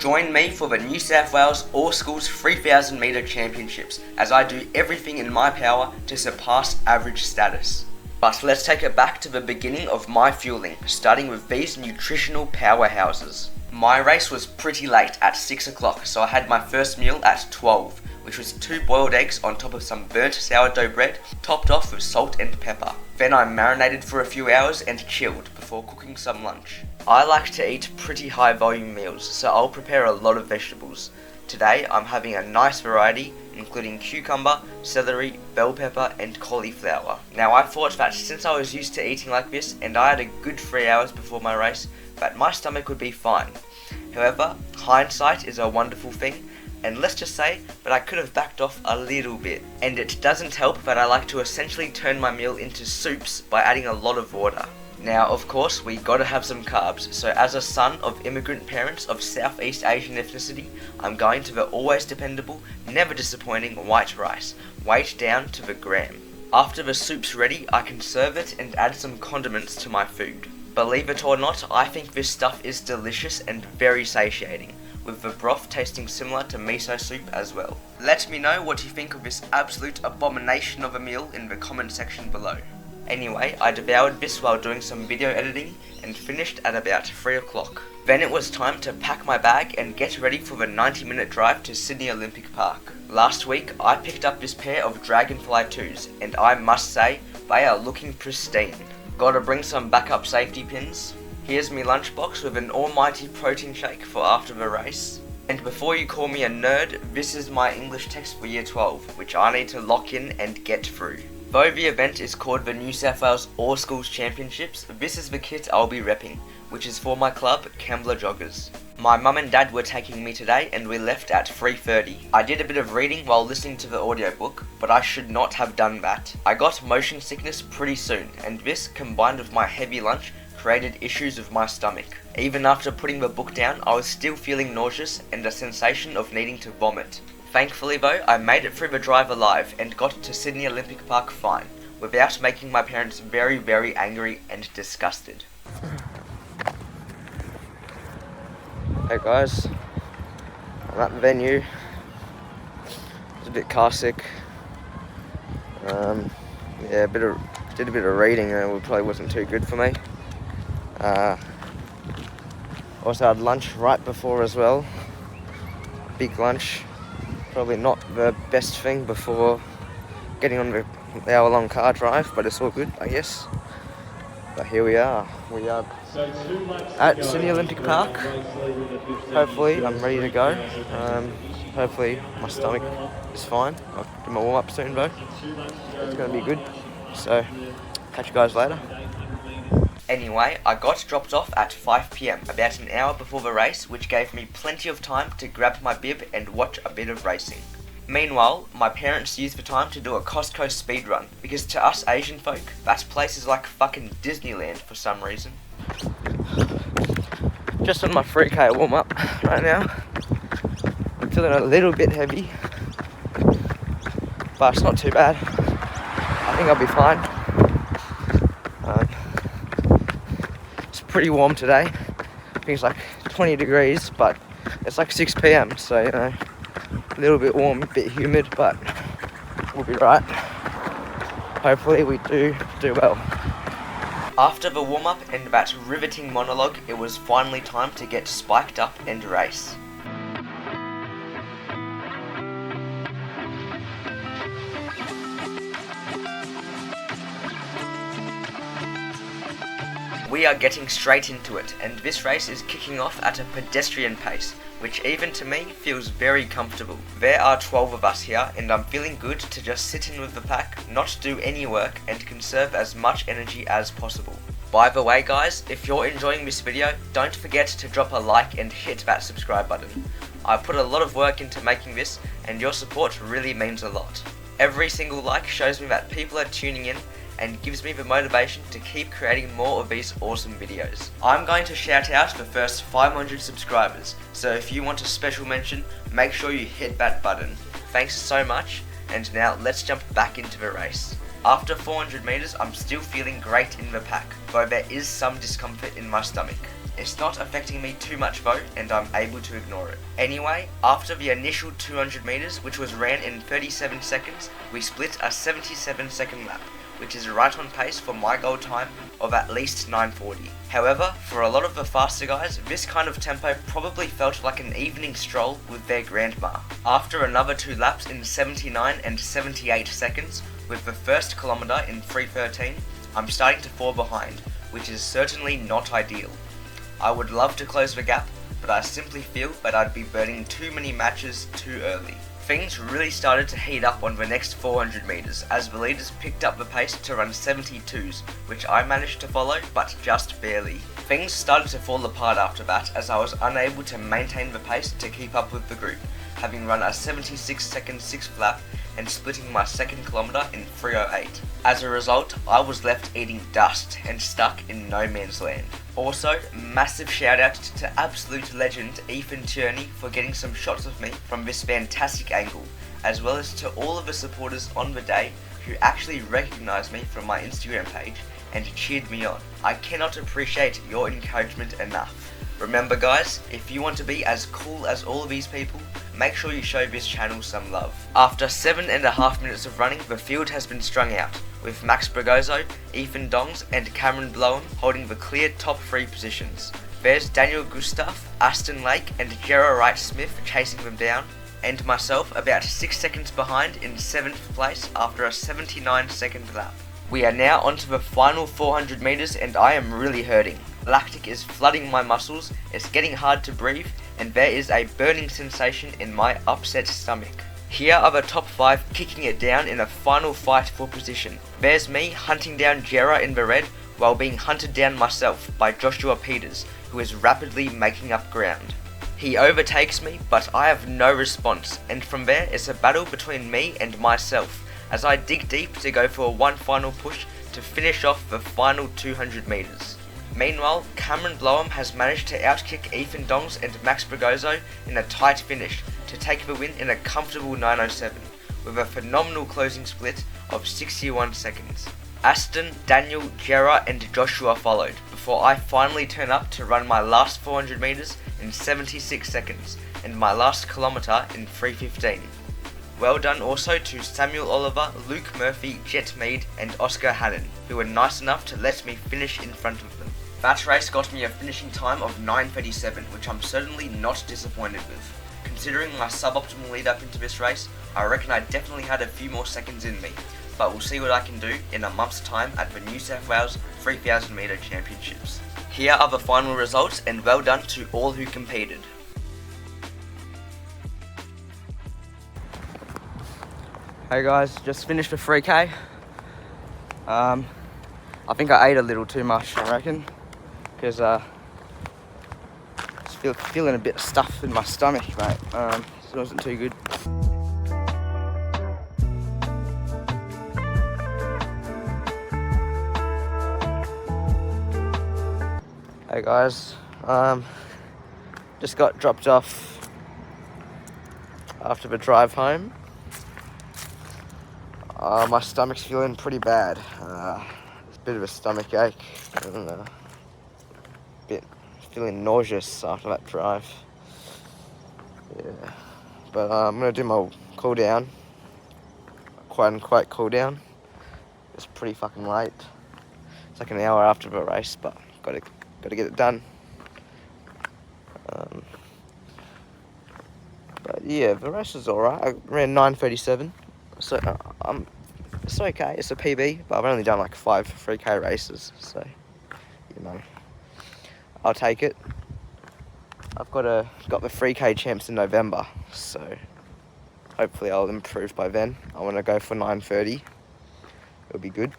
Join me for the New South Wales All Schools 3000 metre championships as I do everything in my power to surpass average status. But let's take it back to the beginning of my fueling, starting with these nutritional powerhouses. My race was pretty late at 6 o'clock, so I had my first meal at 12, which was 2 boiled eggs on top of some burnt sourdough bread, topped off with salt and pepper. Then I marinated for a few hours and chilled before cooking some lunch. I like to eat pretty high volume meals, so I'll prepare a lot of vegetables. Today I'm having a nice variety, including cucumber, celery, bell pepper and cauliflower. Now I thought that since I was used to eating like this and I had a good 3 hours before my race, that my stomach would be fine. However, hindsight is a wonderful thing, and let's just say that I could have backed off a little bit. And it doesn't help that I like to essentially turn my meal into soups by adding a lot of water. Now, of course, we gotta have some carbs, so as a son of immigrant parents of Southeast Asian ethnicity, I'm going to the always dependable, never disappointing white rice, weighed down to the gram. After the soup's ready, I can serve it and add some condiments to my food. Believe it or not, I think this stuff is delicious and very satiating, with the broth tasting similar to miso soup as well. Let me know what you think of this absolute abomination of a meal in the comment section below. Anyway, I devoured this while doing some video editing and finished at about 3 o'clock. Then it was time to pack my bag and get ready for the 90-minute drive to Sydney Olympic Park. Last week, I picked up this pair of Dragonfly 2s, and I must say, they are looking pristine. Gotta bring some backup safety pins. Here's me lunchbox with an almighty protein shake for after the race. And before you call me a nerd, this is my English text for year 12, which I need to lock in and get through. Though the event is called the New South Wales All Schools Championships, this is the kit I'll be repping, which is for my club, Kembla Joggers. My mum and dad were taking me today and we left at 3:30. I did a bit of reading while listening to the audiobook, but I should not have done that. I got motion sickness pretty soon, and this, combined with my heavy lunch, created issues with my stomach. Even after putting the book down, I was still feeling nauseous and a sensation of needing to vomit. Thankfully though, I made it through the drive alive and got to Sydney Olympic Park fine, without making my parents very angry and disgusted. Hey guys, I'm at the venue. It's a bit car sick. Yeah, did a bit of reading and it probably wasn't too good for me. Also had lunch right before as well. Big lunch. Probably not the best thing before getting on the hour-long car drive, but it's all good, I guess. But here we are. We are at Sydney Olympic Park. Hopefully I'm ready to go. Hopefully my stomach is fine. I'll do my warm-up soon though. It's going to be good. So, catch you guys later. Anyway, I got dropped off at 5 PM, about an hour before the race, which gave me plenty of time to grab my bib and watch a bit of racing. Meanwhile, my parents used the time to do a Costco speed run, because to us Asian folk, that place is like fucking Disneyland for some reason. Just on my 3K warm up right now. I'm feeling a little bit heavy, but it's not too bad. I think I'll be fine. It's pretty warm today. I think it's like 20 degrees, but it's like 6 PM, so you know, a little bit warm, a bit humid, but we'll be right. Hopefully we do well. After the warm-up and that riveting monologue, it was finally time to get spiked up and race. We are getting straight into it, and this race is kicking off at a pedestrian pace, which even to me feels very comfortable. There are 12 of us here, and I'm feeling good to just sit in with the pack, not do any work, and conserve as much energy as possible. By the way guys, if you're enjoying this video, don't forget to drop a like and hit that subscribe button. I put a lot of work into making this, and your support really means a lot. Every single like shows me that people are tuning in, and gives me the motivation to keep creating more of these awesome videos. I'm going to shout out the first 500 subscribers, so if you want a special mention, make sure you hit that button. Thanks so much, and now let's jump back into the race. After 400 meters, I'm still feeling great in the pack, though there is some discomfort in my stomach. It's not affecting me too much though, and I'm able to ignore it. Anyway, after the initial 200 meters, which was ran in 37 seconds, we split a 77-second lap, which is right on pace for my goal time of at least 9:40. However, for a lot of the faster guys, this kind of tempo probably felt like an evening stroll with their grandma. After another 2 laps in 79 and 78 seconds, with the first kilometer in 3:13, I'm starting to fall behind, which is certainly not ideal. I would love to close the gap, but I simply feel that I'd be burning too many matches too early. Things really started to heat up on the next 400 meters as the leaders picked up the pace to run 72s, which I managed to follow, but just barely. Things started to fall apart after that as I was unable to maintain the pace to keep up with the group, having run a 76-second 6th lap and splitting my second kilometer in 3:08. As a result, I was left eating dust and stuck in no man's land. Also, massive shout out to absolute legend Ethan Tierney for getting some shots of me from this fantastic angle, as well as to all of the supporters on the day who actually recognised me from my Instagram page and cheered me on. I cannot appreciate your encouragement enough. Remember guys, if you want to be as cool as all of these people, make sure you show this channel some love. After 7.5 minutes of running, the field has been strung out, with Max Bragozo, Ethan Dongs and Cameron Blowham holding the clear top 3 positions. There's Daniel Gustaf, Aston Lake and Gerard Wright Smith chasing them down, and myself about 6 seconds behind in 7th place after a 79-second lap. We are now onto the final 400 meters and I am really hurting. Lactic is flooding my muscles, it's getting hard to breathe, and there is a burning sensation in my upset stomach. Here are the top 5 kicking it down in a final fight for position. There's me hunting down Jera in the red while being hunted down myself by Joshua Peters, who is rapidly making up ground. He overtakes me, but I have no response, and from there it's a battle between me and myself as I dig deep to go for one final push to finish off the final 200 meters. Meanwhile, Cameron Blowham has managed to outkick Ethan Dongs and Max Bragozo in a tight finish to take the win in a comfortable 9:07, with a phenomenal closing split of 61 seconds. Aston, Daniel, Jera and Joshua followed, before I finally turn up to run my last 400 meters in 76 seconds, and my last kilometer in 3:15. Well done also to Samuel Oliver, Luke Murphy, Jet Mead and Oscar Hannon, who were nice enough to let me finish in front of them. That race got me a finishing time of 9:37, which I'm certainly not disappointed with. Considering my suboptimal lead up into this race, I reckon I definitely had a few more seconds in me, but we'll see what I can do in a month's time at the New South Wales 3000 metre championships. Here are the final results and well done to all who competed. Hey guys, just finished the 3K. I think I ate a little too much, I reckon, because feeling a bit stuffed in my stomach, mate. It wasn't too good. Hey guys, just got dropped off after the drive home. My stomach's feeling pretty bad. It's a bit of a stomach ache and a bit feeling nauseous after that drive. Yeah, but I'm gonna do my cool down, quite cool down. It's pretty fucking late. It's like an hour after the race, but gotta get it done. But yeah, the race was alright. I ran 9:37, so it's okay. It's a PB, but I've only done like 5 3K races, so you know, I'll take it. I've got the 3K champs in November, so hopefully I'll improve by then. I want to go for 9:30. It'll be good.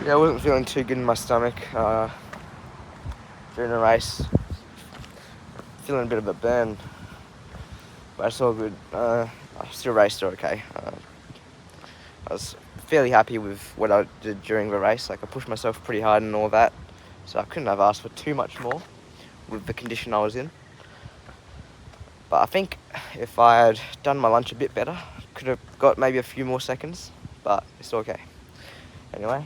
Yeah, I wasn't feeling too good in my stomach during the race. Feeling a bit of a burn, but it's all good. I still raced okay. I was fairly happy with what I did during the race. Like, I pushed myself pretty hard and all that, so I couldn't have asked for too much more with the condition I was in. But I think if I had done my lunch a bit better, could have got maybe a few more seconds, but it's okay. Anyway,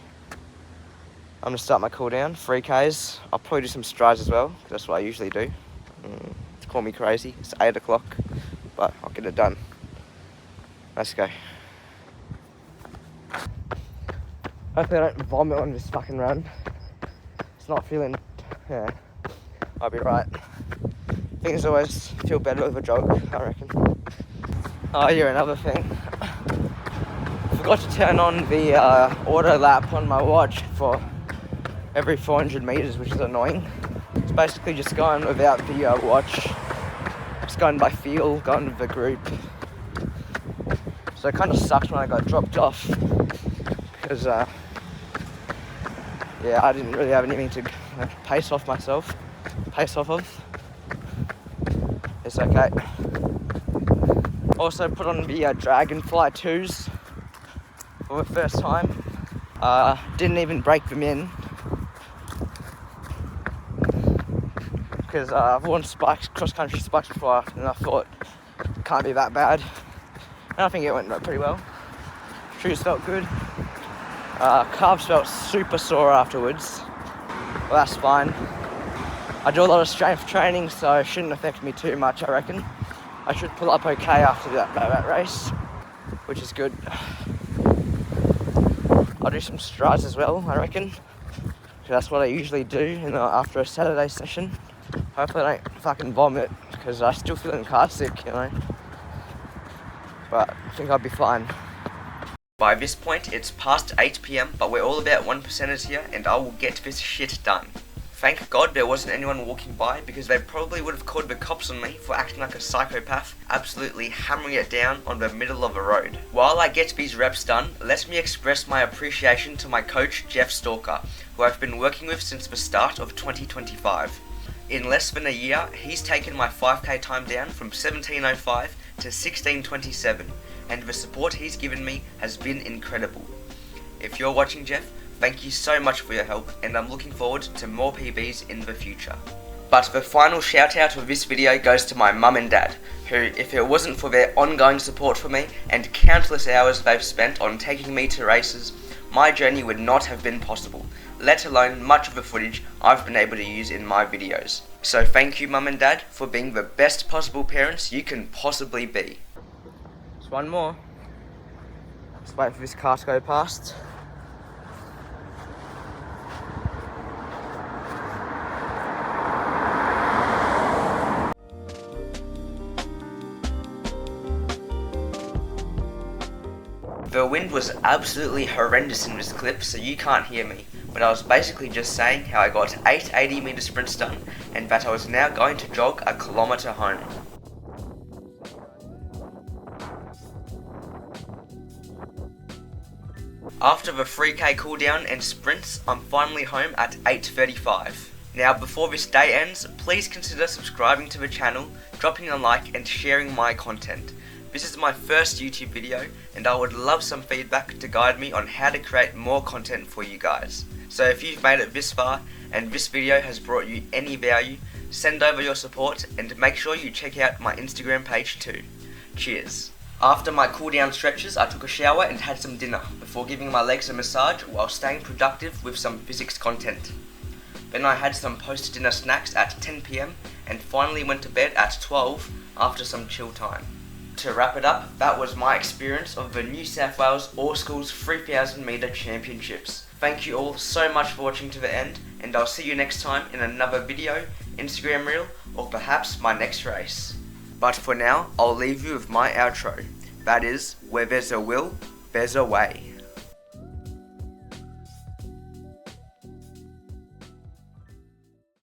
I'm gonna start my cool down, 3Ks. I'll probably do some strides as well, because that's what I usually do. Call me crazy, it's 8 o'clock, but I'll get it done. Let's go. Hopefully I don't vomit on this fucking run. It's not feeling, yeah, I'll be right. Things always feel better with a jog, I reckon. Oh, yeah, another thing. Forgot to turn on the auto lap on my watch for every 400 meters, which is annoying. It's basically just going without the watch. Just going by feel, going with the group. So it kind of sucks when I got dropped off, because yeah, I didn't really have anything to pace off of. It's okay. Also put on the Dragonfly 2s for the first time. Didn't even break them in, because I've worn spikes, cross-country spikes before, and I thought it can't be that bad. And I think it went pretty well. Shoes felt good. Calves felt super sore afterwards. Well, that's fine. I do a lot of strength training, so it shouldn't affect me too much, I reckon. I should pull up okay after that race, which is good. I'll do some strides as well, I reckon. That's what I usually do after a Saturday session. Hopefully I don't fucking vomit, because I'm still feeling car sick, you know. But I think I'll be fine. By this point, it's past 8 PM, but we're all about 1%ers here, and I will get this shit done. Thank God there wasn't anyone walking by, because they probably would have called the cops on me for acting like a psychopath, absolutely hammering it down on the middle of a road. While I get these reps done, let me express my appreciation to my coach, Jeff Stalker, who I've been working with since the start of 2025. In less than a year, he's taken my 5K time down from 17:05 to 16:27, and the support he's given me has been incredible. If you're watching, Jeff, thank you so much for your help, and I'm looking forward to more PBs in the future. But the final shout out of this video goes to my mum and dad, who, if it wasn't for their ongoing support for me and countless hours they've spent on taking me to races, my journey would not have been possible, let alone much of the footage I've been able to use in my videos. So thank you, mum and dad, for being the best possible parents you can possibly be. Just one more. Just wait for this car to go past. The wind was absolutely horrendous in this clip, so you can't hear me, but I was basically just saying how I got 8 80-meter sprints done, and that I was now going to jog a kilometre home. After the 3K cooldown and sprints, I'm finally home at 8:35. Now before this day ends, please consider subscribing to the channel, dropping a like and sharing my content. This is my first YouTube video, and I would love some feedback to guide me on how to create more content for you guys. So if you've made it this far, and this video has brought you any value, send over your support, and make sure you check out my Instagram page too. Cheers. After my cool down stretches, I took a shower and had some dinner, before giving my legs a massage while staying productive with some physics content. Then I had some post-dinner snacks at 10 PM, and finally went to bed at 12 after some chill time. To wrap it up, that was my experience of the New South Wales All Schools 3000 metre championships. Thank you all so much for watching to the end, and I'll see you next time in another video, Instagram reel, or perhaps my next race. But for now, I'll leave you with my outro. That is, where there's a will, there's a way.